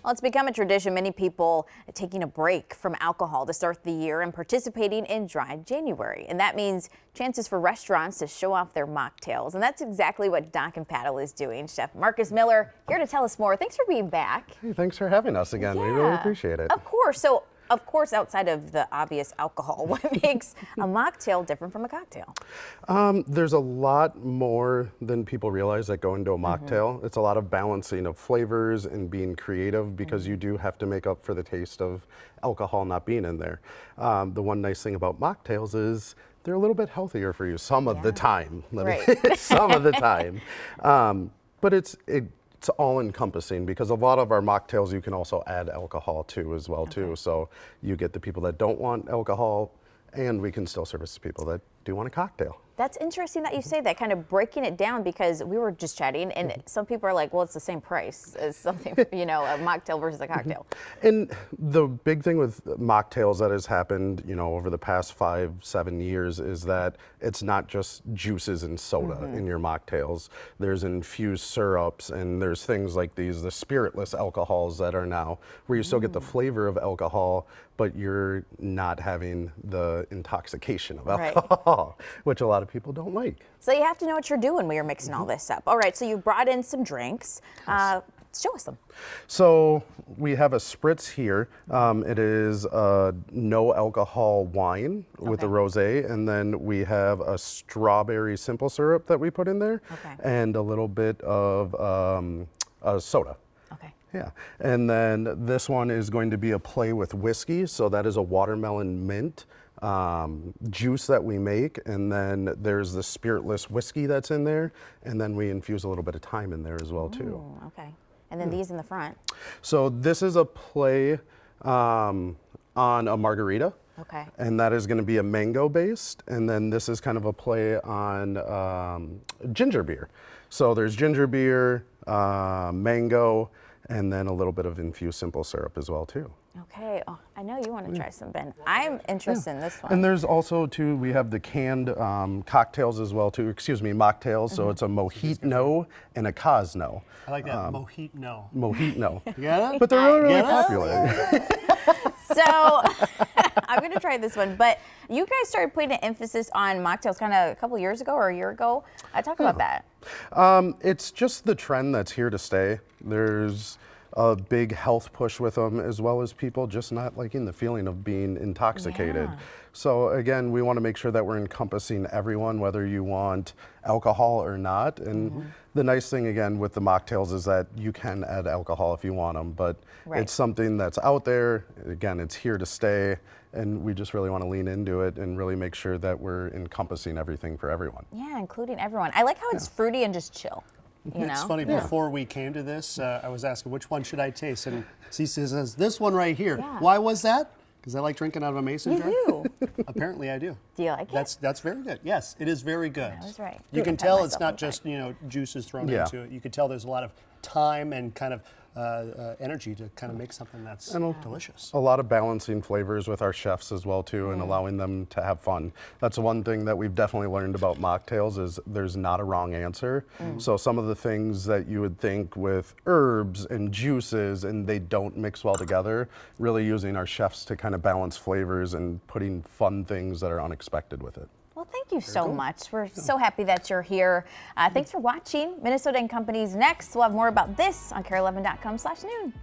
Well, it's become a tradition. Many people taking a break from alcohol to start the year and participating in Dry January. And that means chances for restaurants to show off their mocktails. And that's exactly what Dock and Paddle is doing. Chef Marcus Miller here to tell us more. Thanks for being back. Hey, thanks for having us again. We really appreciate it. Of course. So, of course, outside of the obvious alcohol, what makes a mocktail different from a cocktail? There's a lot more than people realize that go into a mocktail. It's a lot of balancing of flavors and being creative because you do have to make up for the taste of alcohol not being in there. The one nice thing about mocktails is they're a little bit healthier for you some of the time. Some of the time. But it's all encompassing because a lot of our mocktails you can also add alcohol to as well too. So you get the people that don't want alcohol and we can still service people that do want a cocktail. That's interesting that you say that, kind of breaking it down, because we were just chatting and some people are like, well, it's the same price as something, a mocktail versus a cocktail. And the big thing with mocktails that has happened, over the past 5-7 years is that it's not just juices and soda in your mocktails. There's infused syrups and there's things like the spiritless alcohols that are now where you still get the flavor of alcohol, but you're not having the intoxication of alcohol, which a lot of people don't like. So you have to know what you're doing when you're mixing all this up. All right, so you brought in some drinks. Show us them. So we have a spritz here. It is a no alcohol wine with a rosé, and then we have a strawberry simple syrup that we put in there, and a little bit of a soda. Yeah, and then this one is going to be a play with whiskey. So that is a watermelon mint juice that we make, and then there's the spiritless whiskey that's in there, and then we infuse a little bit of thyme in there as well too. Okay, and then these in the front. So this is a play on a margarita. Okay. And that is going to be a mango based, and then this is kind of a play on ginger beer. So there's ginger beer, mango, and then a little bit of infused simple syrup as well too. Okay, I know you want to try some, Ben. I'm interested in this one. And there's also too, we have the canned cocktails as well too, mocktails. So it's a mojito and a Cosno. I like that, mojito. Mojito. Yeah? But they're really, really popular. So I'm going to try this one, but you guys started putting an emphasis on mocktails kind of a couple years ago or a year ago. Talk about that. It's just the trend that's here to stay. There's a big health push with them, as well as people just not liking the feeling of being intoxicated. So again, we want to make sure that we're encompassing everyone, whether you want alcohol or not. And the nice thing again with the mocktails is that you can add alcohol if you want them, but it's something that's out there. Again, it's here to stay. And we just really want to lean into it and really make sure that we're encompassing everything for everyone. Yeah, including everyone. I like how it's fruity and just chill. It's funny, before we came to this, I was asking which one should I taste, and Cece says this one right here. Why was that? Because I like drinking out of a mason jar. You do. Apparently I do. Do you like it? That's very good. Yes, it is very good. I was right. You can tell it's not just juices thrown into it. You can tell there's a lot of time and kind of energy to kind of make something that's delicious. A lot of balancing flavors with our chefs as well too, and allowing them to have fun. That's one thing that we've definitely learned about mocktails is there's not a wrong answer. So some of the things that you would think with herbs and juices and they don't mix well together, really using our chefs to kind of balance flavors and putting fun things that are unexpected with it. Well, thank you so much. We're so happy that you're here. Thanks for watching. Minnesota and Company's next. We'll have more about this on KARE11.com/noon.